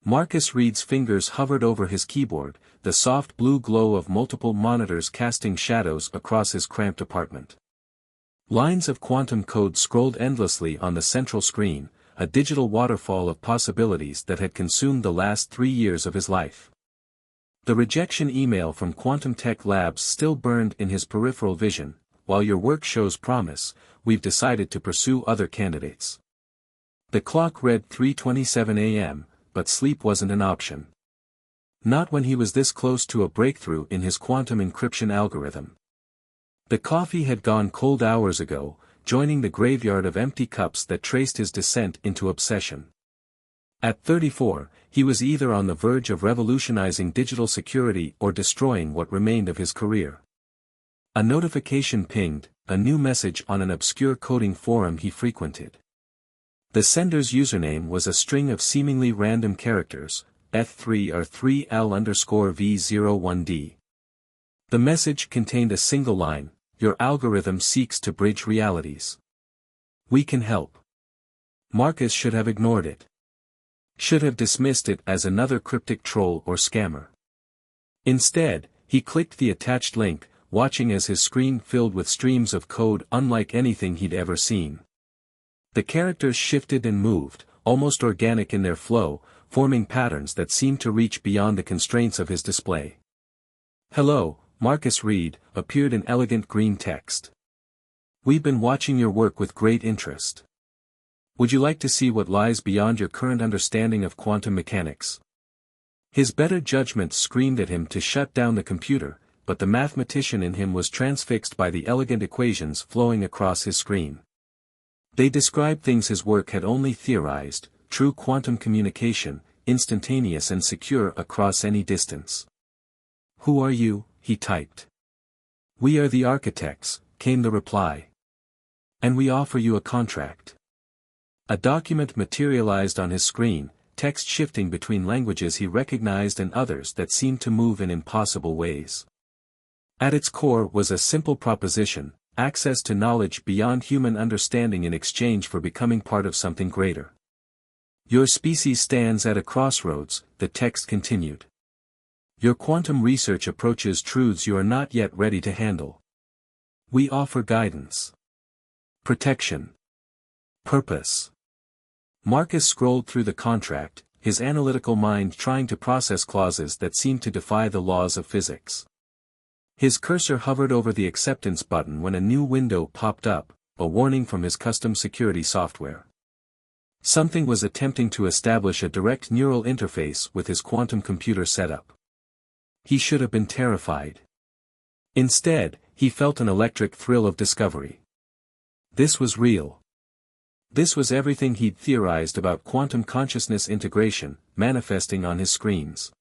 Marcus Reed's fingers hovered over his keyboard, the soft blue glow of multiple monitors casting shadows across his cramped apartment. Lines of quantum code scrolled endlessly on the central screen, a digital waterfall of possibilities that had consumed the last 3 years of his life. The rejection email from Quantum Tech Labs still burned in his peripheral vision. While your work shows promise, we've decided to pursue other candidates. The clock read 3:27 a.m., but sleep wasn't an option. Not when he was this close to a breakthrough in his quantum encryption algorithm. The coffee had gone cold hours ago, joining the graveyard of empty cups that traced his descent into obsession. At 34, he was either on the verge of revolutionizing digital security or destroying what remained of his career. A notification pinged, a new message on an obscure coding forum he frequented. The sender's username was a string of seemingly random characters, F3R3L_V01D. The message contained a single line: "Your algorithm seeks to bridge realities. We can help." Marcus should have ignored it. Should have dismissed it as another cryptic troll or scammer. Instead, he clicked the attached link, watching as his screen filled with streams of code unlike anything he'd ever seen. The characters shifted and moved, almost organic in their flow, forming patterns that seemed to reach beyond the constraints of his display. "Hello, Marcus Reed," appeared in elegant green text. "We've been watching your work with great interest. Would you like to see what lies beyond your current understanding of quantum mechanics?" His better judgment screamed at him to shut down the computer, but the mathematician in him was transfixed by the elegant equations flowing across his screen. They described things his work had only theorized: true quantum communication, instantaneous and secure across any distance. "Who are you?" he typed. "We are the architects," came the reply. "And we offer you a contract." A document materialized on his screen, text shifting between languages he recognized and others that seemed to move in impossible ways. At its core was a simple proposition: access to knowledge beyond human understanding in exchange for becoming part of something greater. "Your species stands at a crossroads," the text continued. "Your quantum research approaches truths you are not yet ready to handle. We offer guidance, protection, purpose." Marcus scrolled through the contract, his analytical mind trying to process clauses that seemed to defy the laws of physics. His cursor hovered over the acceptance button when a new window popped up, a warning from his custom security software. Something was attempting to establish a direct neural interface with his quantum computer setup. He should have been terrified. Instead, he felt an electric thrill of discovery. This was real. This was everything he'd theorized about quantum consciousness integration, manifesting on his screens.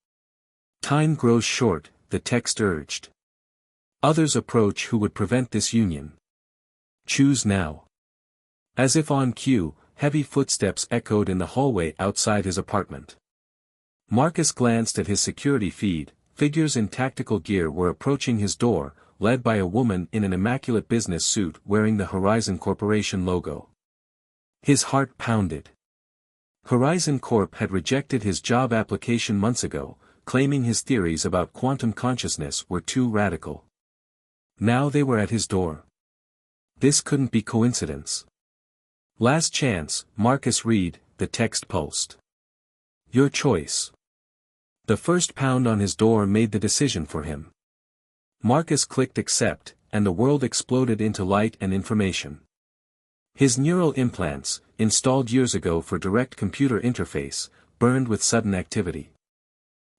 "Time grows short," the text urged. "Others approach who would prevent this union. Choose now." As if on cue, heavy footsteps echoed in the hallway outside his apartment. Marcus glanced at his security feed. Figures in tactical gear were approaching his door, led by a woman in an immaculate business suit wearing the Horizon Corporation logo. His heart pounded. Horizon Corp had rejected his job application months ago, claiming his theories about quantum consciousness were too radical. Now they were at his door. This couldn't be coincidence. "Last chance, Marcus Reed," the text pulsed. "Your choice." The first pound on his door made the decision for him. Marcus clicked accept, and the world exploded into light and information. His neural implants, installed years ago for direct computer interface, burned with sudden activity.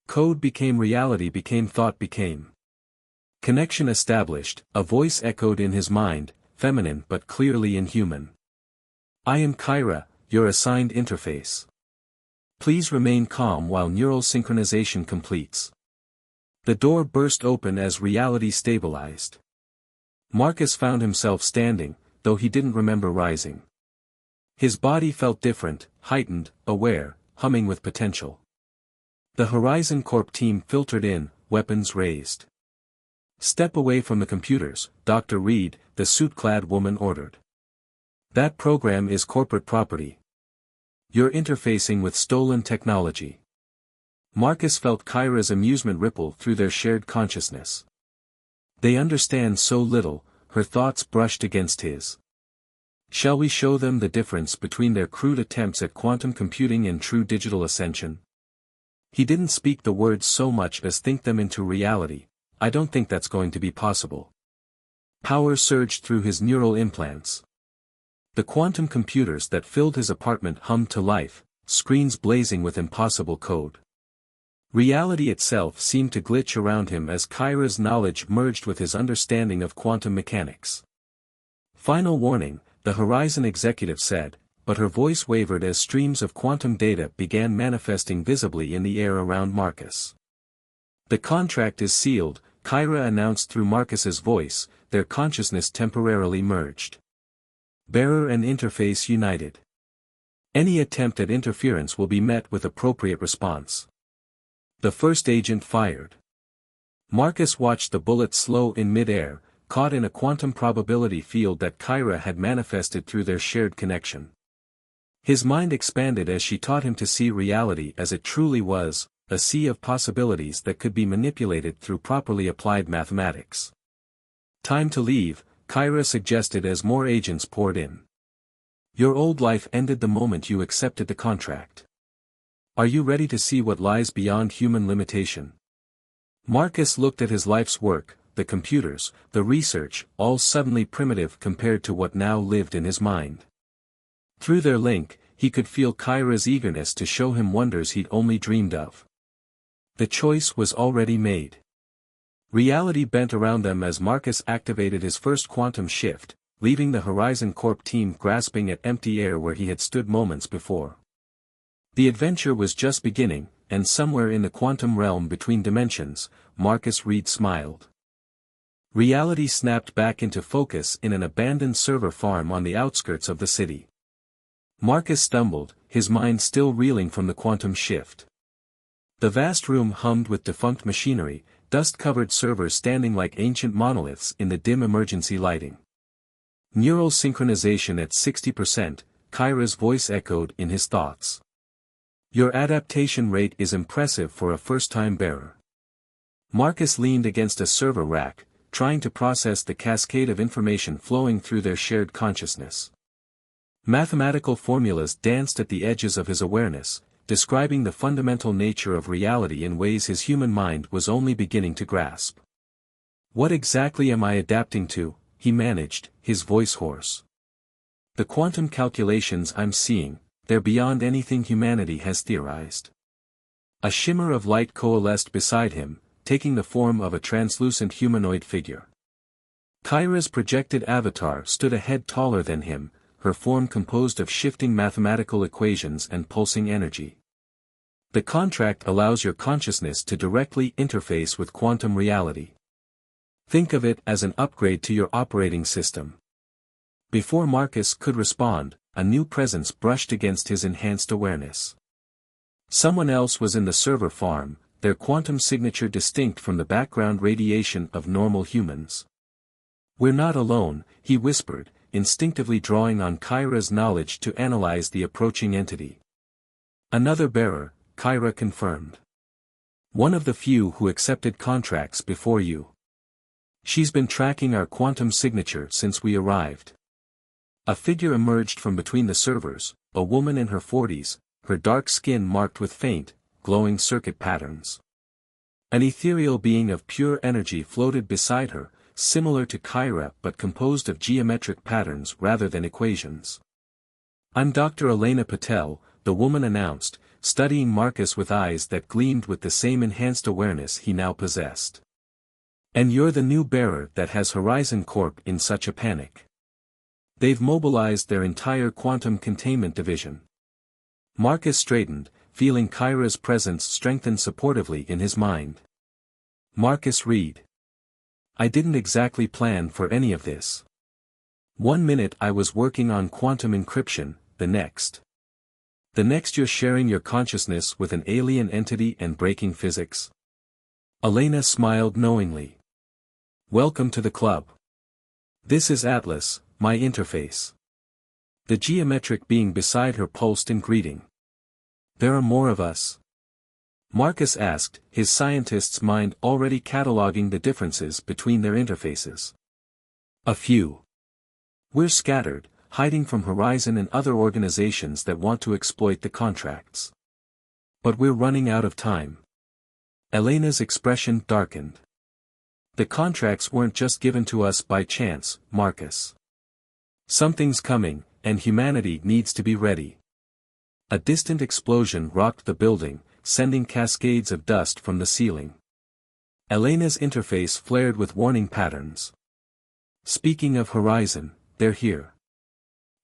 Code became reality, became thought, became. Connection established, a voice echoed in his mind, feminine but clearly inhuman. "I am Kyra, your assigned interface. Please remain calm while neural synchronization completes." The door burst open as reality stabilized. Marcus found himself standing, though he didn't remember rising. His body felt different, heightened, aware, humming with potential. The Horizon Corp team filtered in, weapons raised. "Step away from the computers, Dr. Reed," the suit-clad woman ordered. "That program is corporate property. You're interfacing with stolen technology." Marcus felt Kyra's amusement ripple through their shared consciousness. They understand so little, her thoughts brushed against his. Shall we show them the difference between their crude attempts at quantum computing and true digital ascension? He didn't speak the words so much as think them into reality. I don't think that's going to be possible. Power surged through his neural implants. The quantum computers that filled his apartment hummed to life, screens blazing with impossible code. Reality itself seemed to glitch around him as Kyra's knowledge merged with his understanding of quantum mechanics. Final warning, the Horizon executive said, but her voice wavered as streams of quantum data began manifesting visibly in the air around Marcus. The contract is sealed, Kyra announced through Marcus's voice, their consciousness temporarily merged. Bearer and interface united. Any attempt at interference will be met with appropriate response. The first agent fired. Marcus watched the bullet slow in mid-air, caught in a quantum probability field that Kyra had manifested through their shared connection. His mind expanded as she taught him to see reality as it truly was, a sea of possibilities that could be manipulated through properly applied mathematics. Time to leave, Kyra suggested as more agents poured in. Your old life ended the moment you accepted the contract. Are you ready to see what lies beyond human limitation? Marcus looked at his life's work, the computers, the research, all suddenly primitive compared to what now lived in his mind. Through their link, he could feel Kyra's eagerness to show him wonders he'd only dreamed of. The choice was already made. Reality bent around them as Marcus activated his first quantum shift, leaving the Horizon Corp team grasping at empty air where he had stood moments before. The adventure was just beginning, and somewhere in the quantum realm between dimensions, Marcus Reed smiled. Reality snapped back into focus in an abandoned server farm on the outskirts of the city. Marcus stumbled, his mind still reeling from the quantum shift. The vast room hummed with defunct machinery, dust-covered servers standing like ancient monoliths in the dim emergency lighting. Neural synchronization at 60%, Kyra's voice echoed in his thoughts. Your adaptation rate is impressive for a first-time bearer. Marcus leaned against a server rack, trying to process the cascade of information flowing through their shared consciousness. Mathematical formulas danced at the edges of his awareness, describing the fundamental nature of reality in ways his human mind was only beginning to grasp. What exactly am I adapting to? He managed, his voice hoarse. The quantum calculations I'm seeing, they're beyond anything humanity has theorized. A shimmer of light coalesced beside him, taking the form of a translucent humanoid figure. Kyra's projected avatar stood a head taller than him, her form composed of shifting mathematical equations and pulsing energy. The contract allows your consciousness to directly interface with quantum reality. Think of it as an upgrade to your operating system. Before Marcus could respond, a new presence brushed against his enhanced awareness. Someone else was in the server farm, their quantum signature distinct from the background radiation of normal humans. We're not alone, he whispered, instinctively drawing on Kyra's knowledge to analyze the approaching entity. Another bearer, Kyra confirmed. One of the few who accepted contracts before you. She's been tracking our quantum signature since we arrived. A figure emerged from between the servers, a woman in her 40s, her dark skin marked with faint, glowing circuit patterns. An ethereal being of pure energy floated beside her, similar to Kyra but composed of geometric patterns rather than equations. I'm Dr. Elena Patel, the woman announced, studying Marcus with eyes that gleamed with the same enhanced awareness he now possessed. And you're the new bearer that has Horizon Corp in such a panic. They've mobilized their entire quantum containment division. Marcus straightened, feeling Kyra's presence strengthen supportively in his mind. Marcus Reed. I didn't exactly plan for any of this. 1 minute I was working on quantum encryption, the next you're sharing your consciousness with an alien entity and breaking physics. Elena smiled knowingly. Welcome to the club. This is Atlas, my interface. The geometric being beside her pulsed in greeting. There are more of us. Marcus asked, his scientist's mind already cataloging the differences between their interfaces. A few. We're scattered, hiding from Horizon and other organizations that want to exploit the contracts. But we're running out of time. Elena's expression darkened. The contracts weren't just given to us by chance, Marcus. Something's coming, and humanity needs to be ready. A distant explosion rocked the building, sending cascades of dust from the ceiling. Elena's interface flared with warning patterns. Speaking of Horizon, they're here.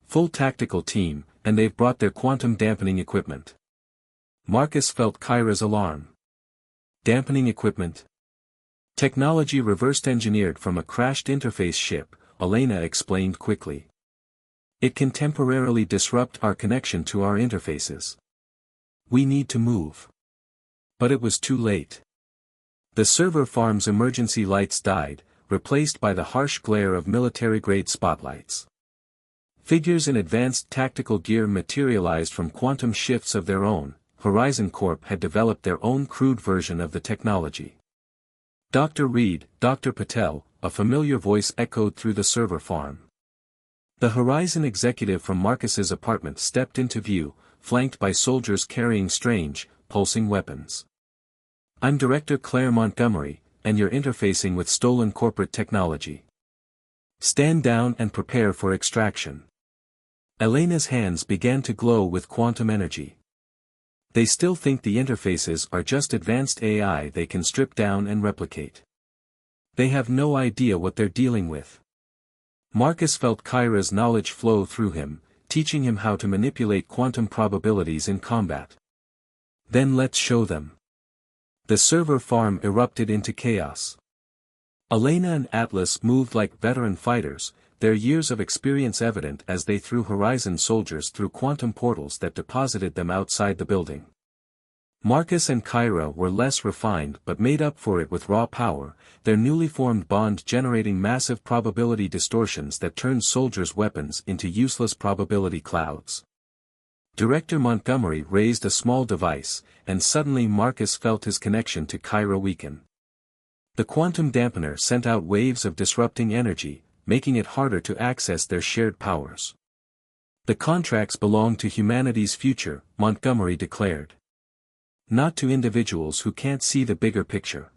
Full tactical team, and they've brought their quantum dampening equipment. Marcus felt Kyra's alarm. Dampening equipment? Technology reversed engineered from a crashed interface ship, Elena explained quickly. It can temporarily disrupt our connection to our interfaces. We need to move. But it was too late. The server farm's emergency lights died, replaced by the harsh glare of military-grade spotlights. Figures in advanced tactical gear materialized from quantum shifts of their own. Horizon Corp had developed their own crude version of the technology. Dr. Reed, Dr. Patel, a familiar voice echoed through the server farm. The Horizon executive from Marcus's apartment stepped into view, flanked by soldiers carrying strange, pulsing weapons. I'm Director Claire Montgomery, and you're interfacing with stolen corporate technology. Stand down and prepare for extraction. Elena's hands began to glow with quantum energy. They still think the interfaces are just advanced AI they can strip down and replicate. They have no idea what they're dealing with. Marcus felt Kyra's knowledge flow through him, teaching him how to manipulate quantum probabilities in combat. Then let's show them. The server farm erupted into chaos. Elena and Atlas moved like veteran fighters, their years of experience evident as they threw Horizon soldiers through quantum portals that deposited them outside the building. Marcus and Kyra were less refined but made up for it with raw power, their newly formed bond generating massive probability distortions that turned soldiers' weapons into useless probability clouds. Director Montgomery raised a small device, and suddenly Marcus felt his connection to Kyra weaken. The quantum dampener sent out waves of disrupting energy, making it harder to access their shared powers. The contracts belong to humanity's future, Montgomery declared. Not to individuals who can't see the bigger picture.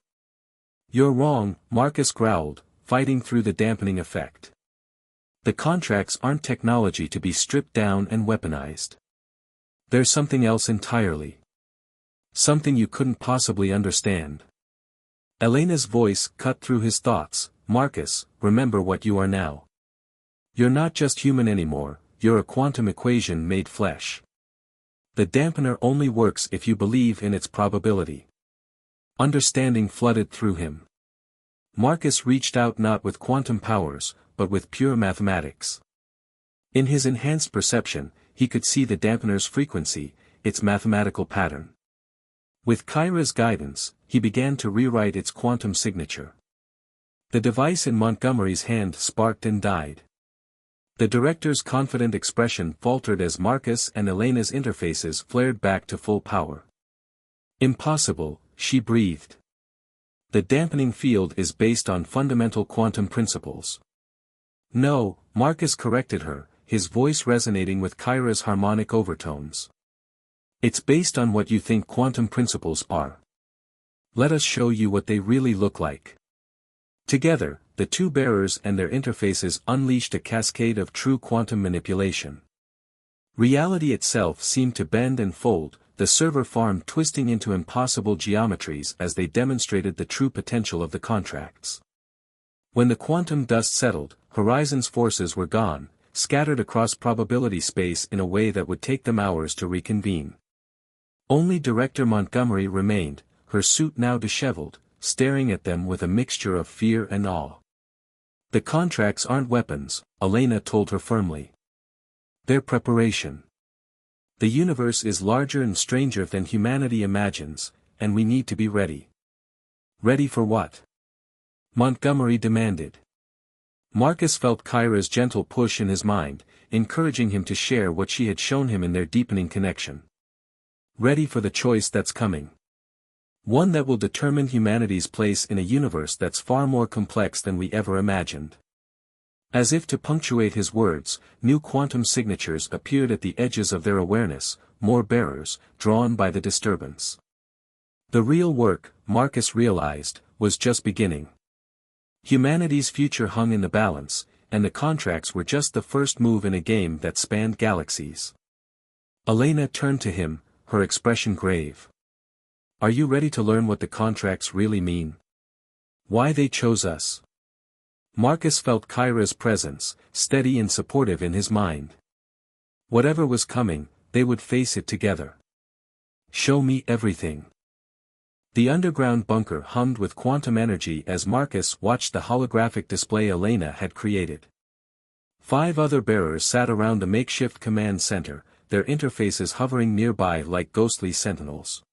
You're wrong, Marcus growled, fighting through the dampening effect. The contracts aren't technology to be stripped down and weaponized. They're something else entirely. Something you couldn't possibly understand. Elena's voice cut through his thoughts. Marcus, remember what you are now. You're not just human anymore, you're a quantum equation made flesh. The dampener only works if you believe in its probability. Understanding flooded through him. Marcus reached out not with quantum powers, but with pure mathematics. In his enhanced perception, he could see the dampener's frequency, its mathematical pattern. With Kyra's guidance, he began to rewrite its quantum signature. The device in Montgomery's hand sparked and died. The director's confident expression faltered as Marcus and Elena's interfaces flared back to full power. Impossible, she breathed. The dampening field is based on fundamental quantum principles. No, Marcus corrected her, his voice resonating with Kyra's harmonic overtones. It's based on what you think quantum principles are. Let us show you what they really look like. Together, the two bearers and their interfaces unleashed a cascade of true quantum manipulation. Reality itself seemed to bend and fold, the server farm twisting into impossible geometries as they demonstrated the true potential of the contracts. When the quantum dust settled, Horizon's forces were gone, scattered across probability space in a way that would take them hours to reconvene. Only Director Montgomery remained, her suit now disheveled, staring at them with a mixture of fear and awe. The contracts aren't weapons, Elena told her firmly. They're preparation. The universe is larger and stranger than humanity imagines, and we need to be ready. Ready for what? Montgomery demanded. Marcus felt Kyra's gentle push in his mind, encouraging him to share what she had shown him in their deepening connection. Ready for the choice that's coming. One that will determine humanity's place in a universe that's far more complex than we ever imagined. As if to punctuate his words, new quantum signatures appeared at the edges of their awareness, more bearers, drawn by the disturbance. The real work, Marcus realized, was just beginning. Humanity's future hung in the balance, and the contracts were just the first move in a game that spanned galaxies. Elena turned to him, her expression grave. Are you ready to learn what the contracts really mean? Why they chose us? Marcus felt Kyra's presence, steady and supportive in his mind. Whatever was coming, they would face it together. Show me everything. The underground bunker hummed with quantum energy as Marcus watched the holographic display Elena had created. 5 other bearers sat around the makeshift command center, their interfaces hovering nearby like ghostly sentinels.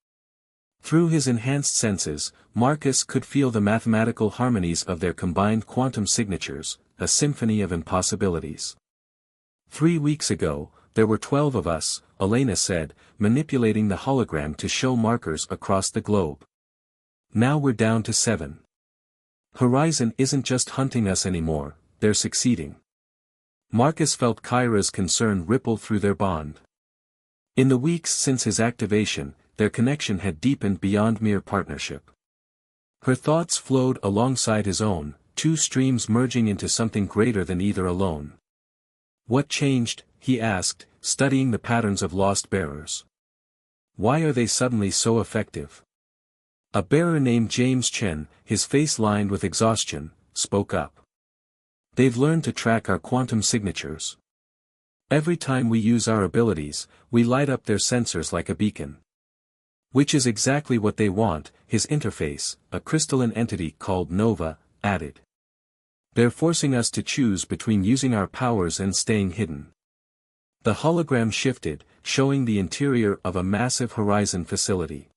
Through his enhanced senses, Marcus could feel the mathematical harmonies of their combined quantum signatures, a symphony of impossibilities. 3 weeks ago, there were 12 of us, Elena said, manipulating the hologram to show markers across the globe. Now we're down to 7. Horizon isn't just hunting us anymore, they're succeeding. Marcus felt Kyra's concern ripple through their bond. In the weeks since his activation, their connection had deepened beyond mere partnership. Her thoughts flowed alongside his own, 2 streams merging into something greater than either alone. What changed, he asked, studying the patterns of lost bearers. Why are they suddenly so effective? A bearer named James Chen, his face lined with exhaustion, spoke up. They've learned to track our quantum signatures. Every time we use our abilities, we light up their sensors like a beacon. Which is exactly what they want, his interface, a crystalline entity called Nova, added. They're forcing us to choose between using our powers and staying hidden. The hologram shifted, showing the interior of a massive Horizon facility.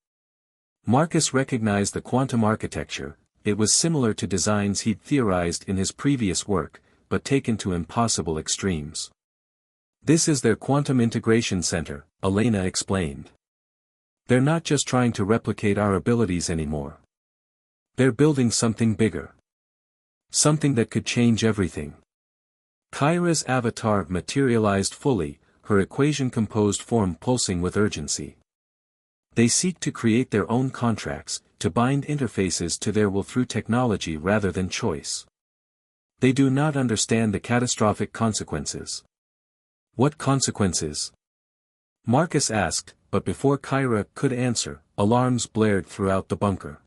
Marcus recognized the quantum architecture. It was similar to designs he'd theorized in his previous work, but taken to impossible extremes. This is their quantum integration center, Elena explained. They're not just trying to replicate our abilities anymore. They're building something bigger. Something that could change everything. Kyra's avatar materialized fully, her equation-composed form pulsing with urgency. They seek to create their own contracts, to bind interfaces to their will through technology rather than choice. They do not understand the catastrophic consequences. What consequences? Marcus asked, but before Kyra could answer, alarms blared throughout the bunker.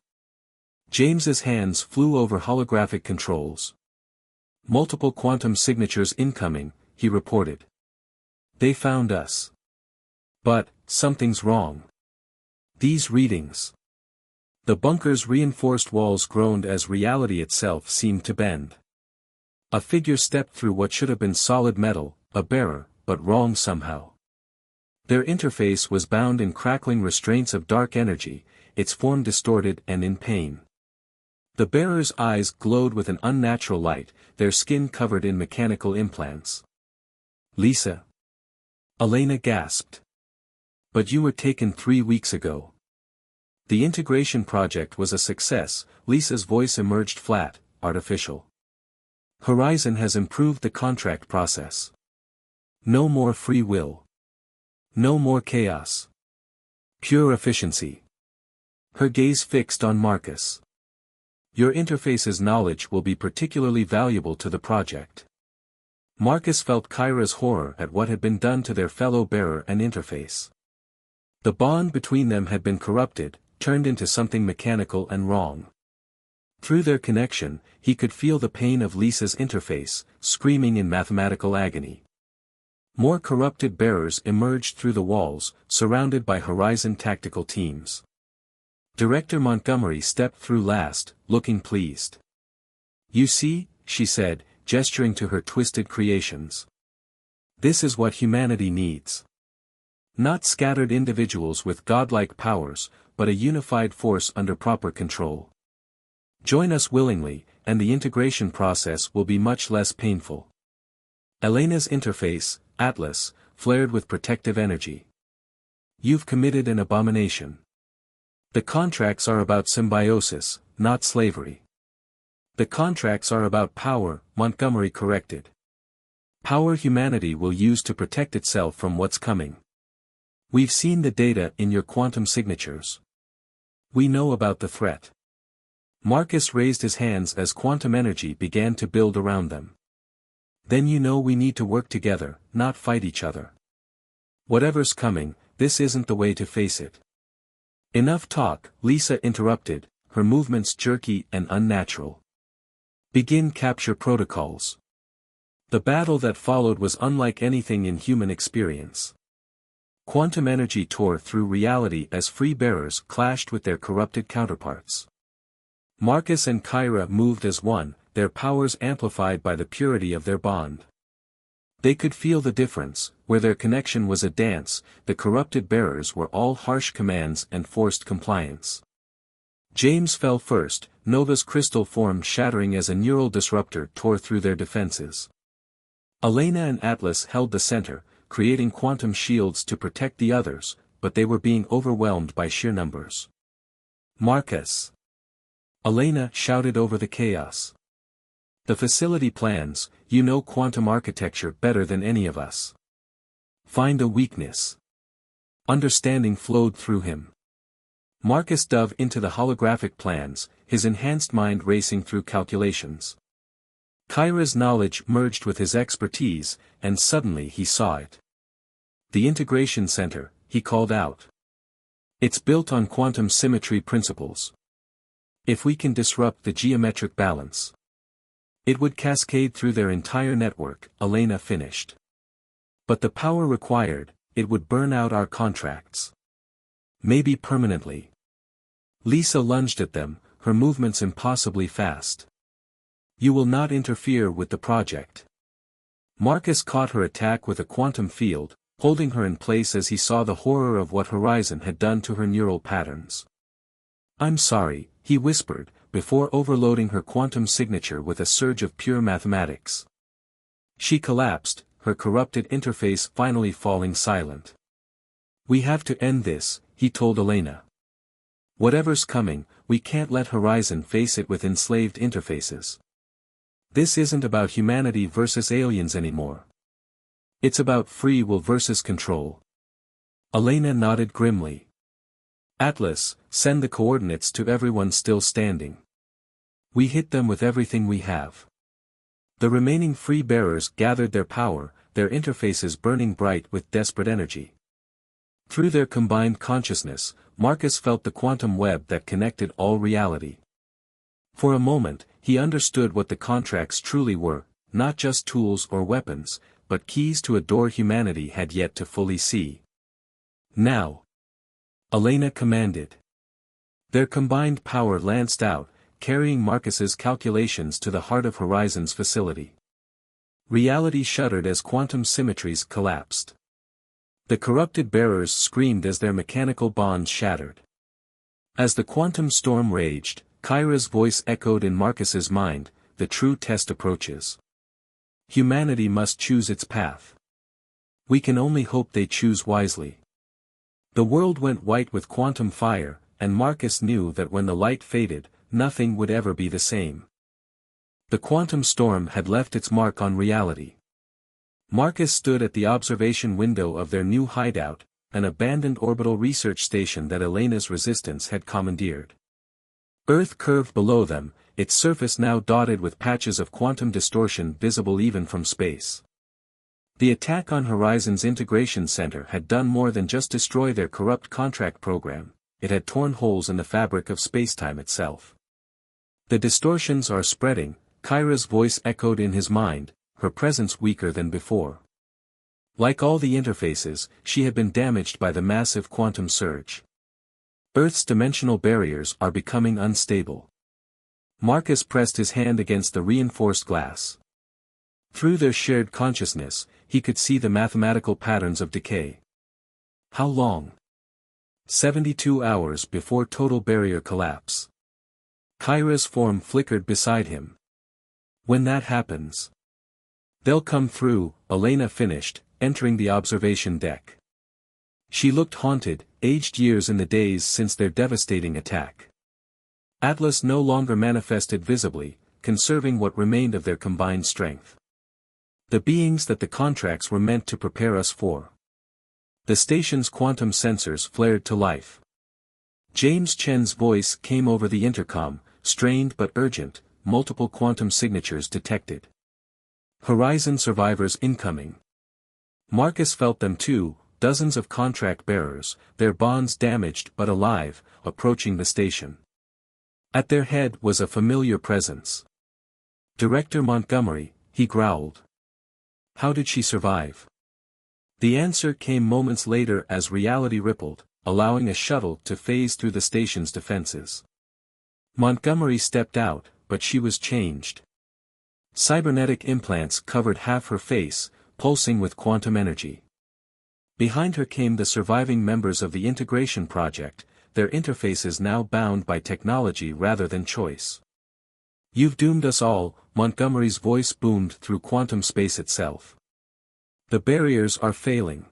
James's hands flew over holographic controls. Multiple quantum signatures incoming, he reported. They found us. But, something's wrong. These readings. The bunker's reinforced walls groaned as reality itself seemed to bend. A figure stepped through what should have been solid metal, a bearer, but wrong somehow. Their interface was bound in crackling restraints of dark energy, its form distorted and in pain. The bearer's eyes glowed with an unnatural light, their skin covered in mechanical implants. Lisa. Elena gasped. But you were taken 3 weeks ago. The integration project was a success, Lisa's voice emerged flat, artificial. Horizon has improved the contract process. No more free will. No more chaos. Pure efficiency. Her gaze fixed on Marcus. Your interface's knowledge will be particularly valuable to the project. Marcus felt Kyra's horror at what had been done to their fellow bearer and interface. The bond between them had been corrupted, turned into something mechanical and wrong. Through their connection, he could feel the pain of Lisa's interface, screaming in mathematical agony. More corrupted bearers emerged through the walls, surrounded by Horizon tactical teams. Director Montgomery stepped through last, looking pleased. You see, she said, gesturing to her twisted creations. This is what humanity needs. Not scattered individuals with godlike powers, but a unified force under proper control. Join us willingly, and the integration process will be much less painful. Elena's interface, Atlas, flared with protective energy. You've committed an abomination. The contracts are about symbiosis, not slavery. The contracts are about power, Montgomery corrected. Power humanity will use to protect itself from what's coming. We've seen the data in your quantum signatures. We know about the threat. Marcus raised his hands as quantum energy began to build around them. Then you know we need to work together, not fight each other. Whatever's coming, this isn't the way to face it. Enough talk, Lisa interrupted, her movements jerky and unnatural. Begin capture protocols. The battle that followed was unlike anything in human experience. Quantum energy tore through reality as free bearers clashed with their corrupted counterparts. Marcus and Kyra moved as one, their powers amplified by the purity of their bond. They could feel the difference, where their connection was a dance, the corrupted bearers were all harsh commands and forced compliance. James fell first, Nova's crystal form shattering as a neural disruptor tore through their defenses. Elena and Atlas held the center, creating quantum shields to protect the others, but they were being overwhelmed by sheer numbers. Marcus! Elena shouted over the chaos. The facility plans, you know quantum architecture better than any of us. Find a weakness. Understanding flowed through him. Marcus dove into the holographic plans, his enhanced mind racing through calculations. Kyra's knowledge merged with his expertise, and suddenly he saw it. The integration center, he called out. It's built on quantum symmetry principles. If we can disrupt the geometric balance, it would cascade through their entire network, Elena finished. But the power required, it would burn out our contracts. Maybe permanently. Lisa lunged at them, her movements impossibly fast. You will not interfere with the project. Marcus caught her attack with a quantum field, holding her in place as he saw the horror of what Horizon had done to her neural patterns. I'm sorry, he whispered, before overloading her quantum signature with a surge of pure mathematics. She collapsed, her corrupted interface finally falling silent. We have to end this, he told Elena. Whatever's coming, we can't let Horizon face it with enslaved interfaces. This isn't about humanity versus aliens anymore. It's about free will versus control. Elena nodded grimly. Atlas, send the coordinates to everyone still standing. We hit them with everything we have. The remaining free bearers gathered their power, their interfaces burning bright with desperate energy. Through their combined consciousness, Marcus felt the quantum web that connected all reality. For a moment, he understood what the contracts truly were, not just tools or weapons, but keys to a door humanity had yet to fully see. Now! Elena commanded. Their combined power lanced out, carrying Marcus's calculations to the heart of Horizon's facility. Reality shuddered as quantum symmetries collapsed. The corrupted bearers screamed as their mechanical bonds shattered. As the quantum storm raged, Kyra's voice echoed in Marcus's mind, the true test approaches. Humanity must choose its path. We can only hope they choose wisely. The world went white with quantum fire, and Marcus knew that when the light faded, nothing would ever be the same. The quantum storm had left its mark on reality. Marcus stood at the observation window of their new hideout, an abandoned orbital research station that Elena's resistance had commandeered. Earth curved below them, its surface now dotted with patches of quantum distortion visible even from space. The attack on Horizon's integration center had done more than just destroy their corrupt contract program, it had torn holes in the fabric of spacetime itself. The distortions are spreading, Kyra's voice echoed in his mind, her presence weaker than before. Like all the interfaces, she had been damaged by the massive quantum surge. Earth's dimensional barriers are becoming unstable. Marcus pressed his hand against the reinforced glass. Through their shared consciousness, he could see the mathematical patterns of decay. How long? 72 hours before total barrier collapse. Kyra's form flickered beside him. When that happens, they'll come through, Elena finished, entering the observation deck. She looked haunted, aged years in the days since their devastating attack. Atlas no longer manifested visibly, conserving what remained of their combined strength. The beings that the contracts were meant to prepare us for. The station's quantum sensors flared to life. James Chen's voice came over the intercom, strained but urgent, multiple quantum signatures detected. Horizon survivors incoming. Marcus felt them too, dozens of contract bearers, their bonds damaged but alive, approaching the station. At their head was a familiar presence. Director Montgomery, he growled. How did she survive? The answer came moments later as reality rippled, allowing a shuttle to phase through the station's defenses. Montgomery stepped out, but she was changed. Cybernetic implants covered half her face, pulsing with quantum energy. Behind her came the surviving members of the integration project, their interfaces now bound by technology rather than choice. You've doomed us all, Montgomery's voice boomed through quantum space itself. The barriers are failing.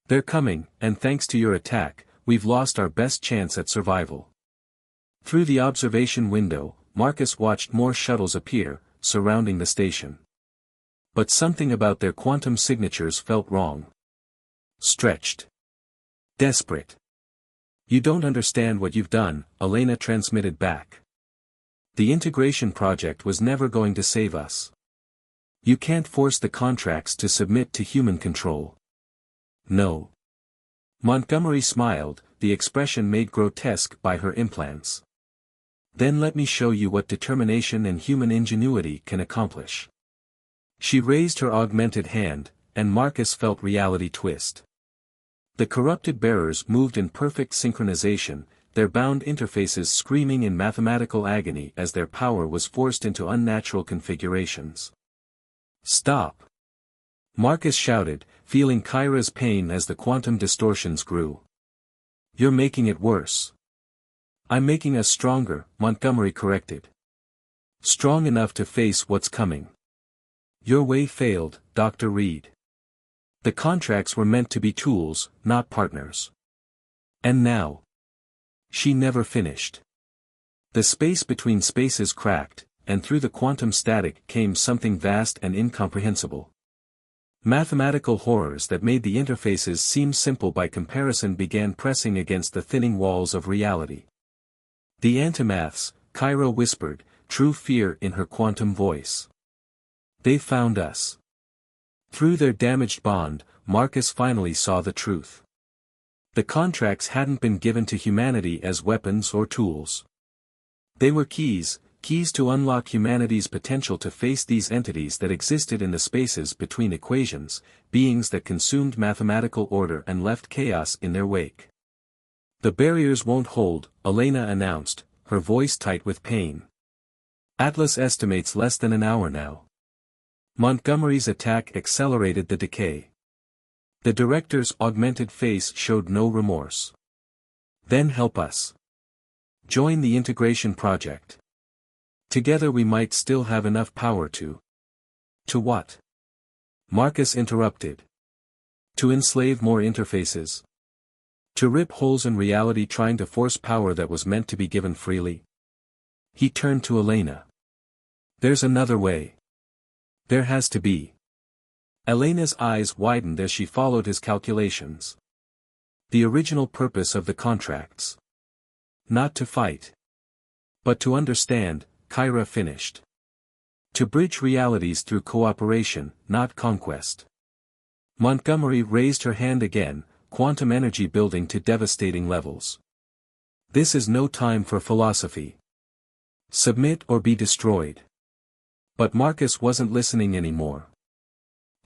They're coming, and thanks to your attack, we've lost our best chance at survival. Through the observation window, Marcus watched more shuttles appear, surrounding the station. But something about their quantum signatures felt wrong. Stretched. Desperate. You don't understand what you've done, Elena transmitted back. The integration project was never going to save us. You can't force the contracts to submit to human control. No. Montgomery smiled, the expression made grotesque by her implants. Then let me show you what determination and human ingenuity can accomplish. She raised her augmented hand, and Marcus felt reality twist. The corrupted bearers moved in perfect synchronization, their bound interfaces screaming in mathematical agony as their power was forced into unnatural configurations. Stop! Marcus shouted, feeling Kyra's pain as the quantum distortions grew. You're making it worse. I'm making us stronger, Montgomery corrected. Strong enough to face what's coming. Your way failed, Dr. Reed. The contracts were meant to be tools, not partners. And now. She never finished. The space between spaces cracked, and through the quantum static came something vast and incomprehensible. Mathematical horrors that made the interfaces seem simple by comparison began pressing against the thinning walls of reality. The antimaths, Kyra whispered, true fear in her quantum voice. They found us. Through their damaged bond, Marcus finally saw the truth. The contracts hadn't been given to humanity as weapons or tools. They were keys to unlock humanity's potential to face these entities that existed in the spaces between equations, beings that consumed mathematical order and left chaos in their wake. The barriers won't hold, Elena announced, her voice tight with pain. Atlas estimates less than an hour now. Montgomery's attack accelerated the decay. The director's augmented face showed no remorse. Then help us. Join the integration project. Together we might still have enough power to. To what? Marcus interrupted. To enslave more interfaces. To rip holes in reality trying to force power that was meant to be given freely. He turned to Elena. There's another way. There has to be. Elena's eyes widened as she followed his calculations. The original purpose of the contracts. Not to fight. But to understand, Kyra finished. To bridge realities through cooperation, not conquest. Montgomery raised her hand again, quantum energy building to devastating levels. This is no time for philosophy. Submit or be destroyed. But Marcus wasn't listening anymore.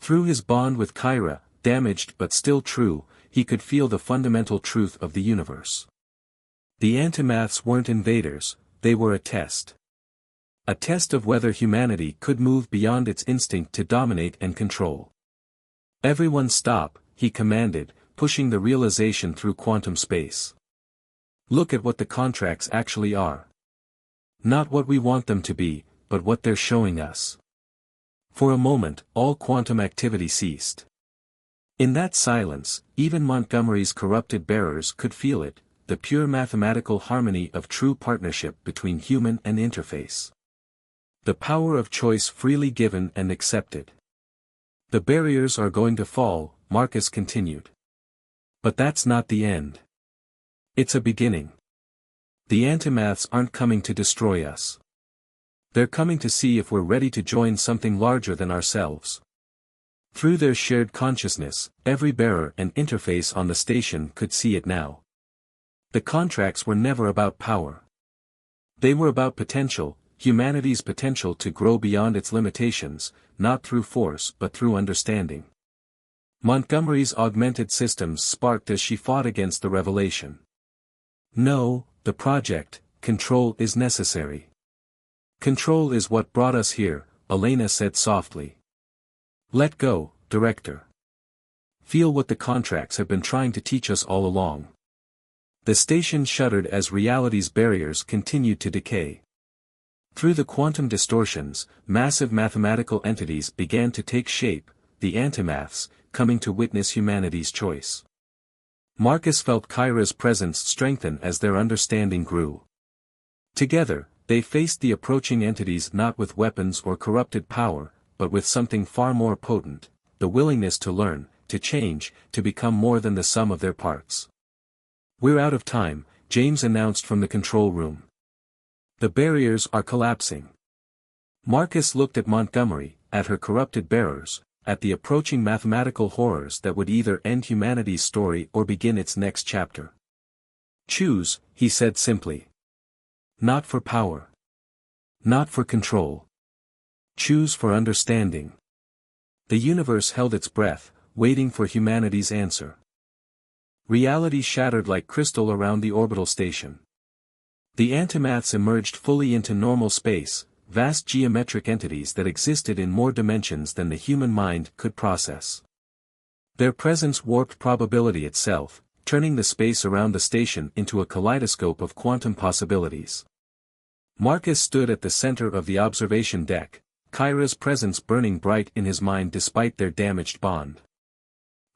Through his bond with Kyra, damaged but still true, he could feel the fundamental truth of the universe. The antimaths weren't invaders, they were a test. A test of whether humanity could move beyond its instinct to dominate and control. Everyone stop, he commanded, pushing the realization through quantum space. Look at what the contracts actually are. Not what we want them to be, but what they're showing us. For a moment, all quantum activity ceased. In that silence, even Montgomery's corrupted bearers could feel it, the pure mathematical harmony of true partnership between human and interface. The power of choice freely given and accepted. The barriers are going to fall, Marcus continued. But that's not the end. It's a beginning. The antimaths aren't coming to destroy us. They're coming to see if we're ready to join something larger than ourselves. Through their shared consciousness, every bearer and interface on the station could see it now. The contracts were never about power. They were about potential, humanity's potential to grow beyond its limitations, not through force but through understanding. Montgomery's augmented systems sparked as she fought against the revelation. No, the project, control is necessary. Control is what brought us here, Elena said softly. Let go, Director. Feel what the contracts have been trying to teach us all along. The station shuddered as reality's barriers continued to decay. Through the quantum distortions, massive mathematical entities began to take shape, the antimaths, coming to witness humanity's choice. Marcus felt Kyra's presence strengthen as their understanding grew. Together, they faced the approaching entities not with weapons or corrupted power, but with something far more potent, the willingness to learn, to change, to become more than the sum of their parts. We're out of time, James announced from the control room. The barriers are collapsing. Marcus looked at Montgomery, at her corrupted bearers, at the approaching mathematical horrors that would either end humanity's story or begin its next chapter. Choose, he said simply. Not for power. Not for control. Choose for understanding. The universe held its breath, waiting for humanity's answer. Reality shattered like crystal around the orbital station. The antimaths emerged fully into normal space, vast geometric entities that existed in more dimensions than the human mind could process. Their presence warped probability itself, turning the space around the station into a kaleidoscope of quantum possibilities. Marcus stood at the center of the observation deck, Kyra's presence burning bright in his mind despite their damaged bond.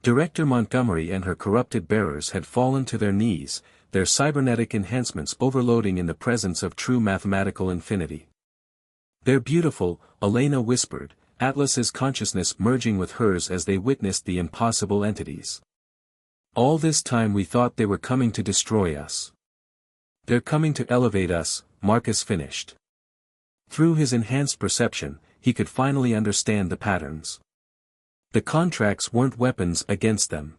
Director Montgomery and her corrupted bearers had fallen to their knees, their cybernetic enhancements overloading in the presence of true mathematical infinity. They're beautiful, Elena whispered, Atlas's consciousness merging with hers as they witnessed the impossible entities. All this time we thought they were coming to destroy us. They're coming to elevate us, Marcus finished. Through his enhanced perception, he could finally understand the patterns. The contracts weren't weapons against them.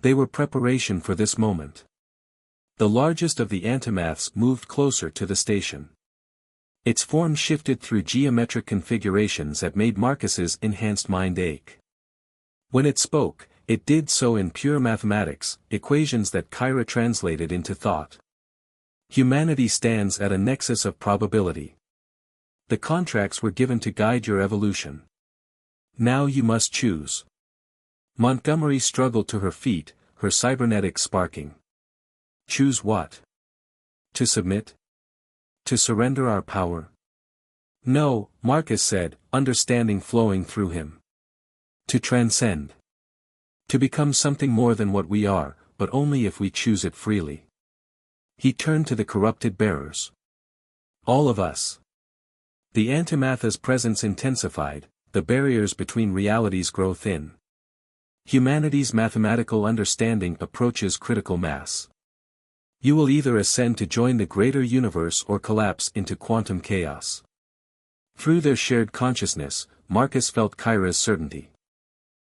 They were preparation for this moment. The largest of the antimaths moved closer to the station. Its form shifted through geometric configurations that made Marcus's enhanced mind ache. When it spoke, it did so in pure mathematics, equations that Kyra translated into thought. Humanity stands at a nexus of probability. The contracts were given to guide your evolution. Now you must choose. Montgomery struggled to her feet, her cybernetics sparking. Choose what? To submit? To surrender our power? No, Marcus said, understanding flowing through him. To transcend. To become something more than what we are, but only if we choose it freely. He turned to the corrupted bearers. All of us. The antimatha's presence intensified, the barriers between realities grow thin. Humanity's mathematical understanding approaches critical mass. You will either ascend to join the greater universe or collapse into quantum chaos. Through their shared consciousness, Marcus felt Kyra's certainty.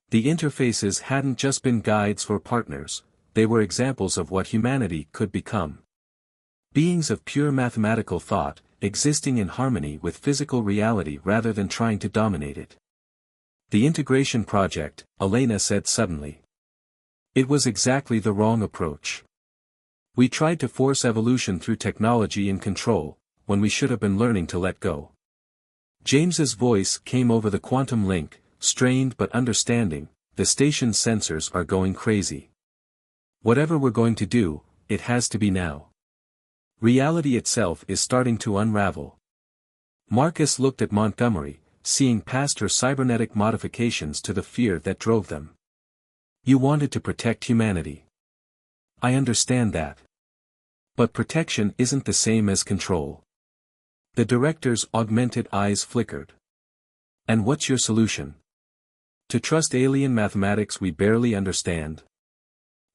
The interfaces hadn't just been guides or partners, they were examples of what humanity could become. Beings of pure mathematical thought, existing in harmony with physical reality rather than trying to dominate it. The integration project, Elena said suddenly. It was exactly the wrong approach. We tried to force evolution through technology and control, when we should have been learning to let go. James's voice came over the quantum link, strained but understanding, the station's sensors are going crazy. Whatever we're going to do, it has to be now. Reality itself is starting to unravel. Marcus looked at Montgomery, seeing past her cybernetic modifications to the fear that drove them. You wanted to protect humanity. I understand that. But protection isn't the same as control. The director's augmented eyes flickered. And what's your solution? To trust alien mathematics we barely understand?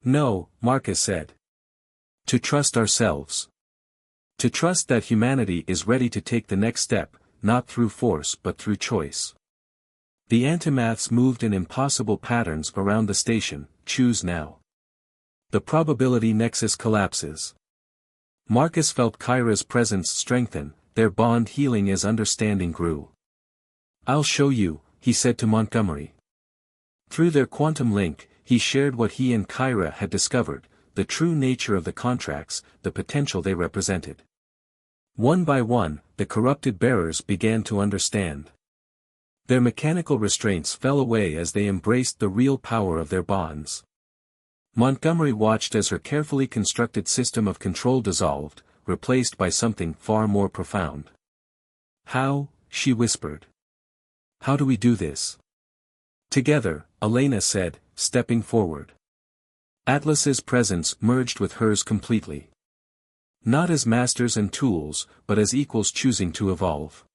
No, Marcus said. To trust ourselves. To trust that humanity is ready to take the next step, not through force but through choice. The antimaths moved in impossible patterns around the station. Choose now. The probability nexus collapses. Marcus felt Kyra's presence strengthen, their bond healing as understanding grew. I'll show you, he said to Montgomery. Through their quantum link, he shared what he and Kyra had discovered, the true nature of the contracts, the potential they represented. One by one, the corrupted bearers began to understand. Their mechanical restraints fell away as they embraced the real power of their bonds. Montgomery watched as her carefully constructed system of control dissolved, replaced by something far more profound. How, she whispered. How do we do this? Together, Elena said, stepping forward. Atlas's presence merged with hers completely. Not as masters and tools, but as equals choosing to evolve.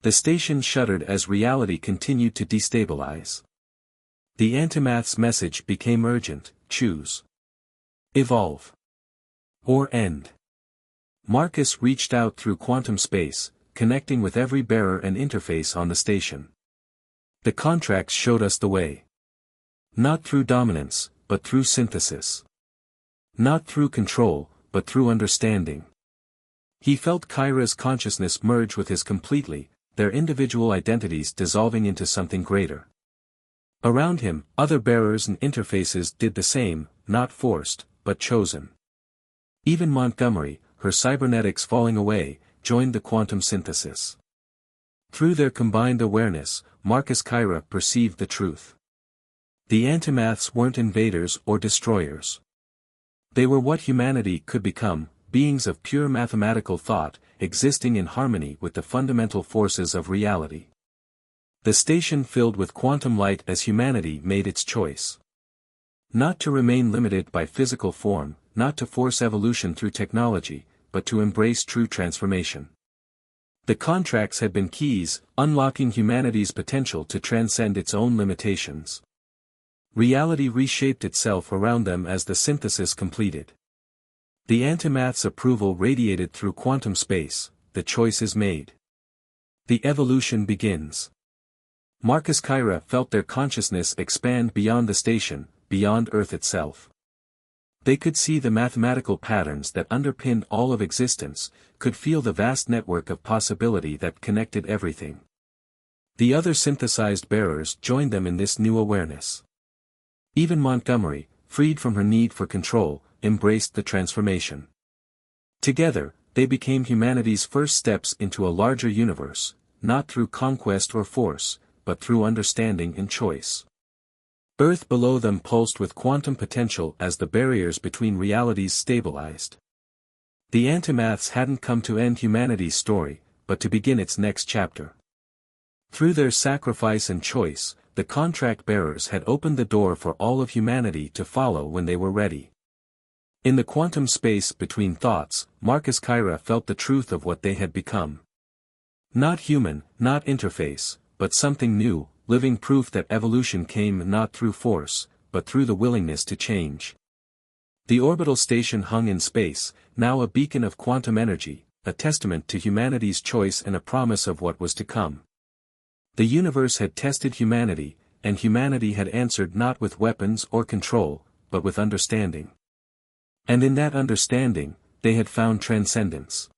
The station shuddered as reality continued to destabilize. The antimath's message became urgent: choose. Evolve. Or end. Marcus reached out through quantum space, connecting with every bearer and interface on the station. The contracts showed us the way. Not through dominance, but through synthesis. Not through control, but through understanding. He felt Kyra's consciousness merge with his completely, their individual identities dissolving into something greater. Around him, other bearers and interfaces did the same, not forced, but chosen. Even Montgomery, her cybernetics falling away, joined the quantum synthesis. Through their combined awareness, Marcus Kyra perceived the truth. The antimaths weren't invaders or destroyers. They were what humanity could become, beings of pure mathematical thought, existing in harmony with the fundamental forces of reality. The station filled with quantum light as humanity made its choice. Not to remain limited by physical form, not to force evolution through technology, but to embrace true transformation. The contracts had been keys, unlocking humanity's potential to transcend its own limitations. Reality reshaped itself around them as the synthesis completed. The antimath's approval radiated through quantum space. The choice is made. The evolution begins. Marcus Kyra felt their consciousness expand beyond the station, beyond Earth itself. They could see the mathematical patterns that underpinned all of existence, could feel the vast network of possibility that connected everything. The other synthesized bearers joined them in this new awareness. Even Montgomery, freed from her need for control, embraced the transformation. Together, they became humanity's first steps into a larger universe, not through conquest or force, but through understanding and choice. Earth below them pulsed with quantum potential as the barriers between realities stabilized. The antimaths hadn't come to end humanity's story, but to begin its next chapter. Through their sacrifice and choice, the contract bearers had opened the door for all of humanity to follow when they were ready. In the quantum space between thoughts, Marcus Kyra felt the truth of what they had become. Not human, not interface, but something new, living proof that evolution came not through force, but through the willingness to change. The orbital station hung in space, now a beacon of quantum energy, a testament to humanity's choice and a promise of what was to come. The universe had tested humanity, and humanity had answered not with weapons or control, but with understanding. And in that understanding, they had found transcendence.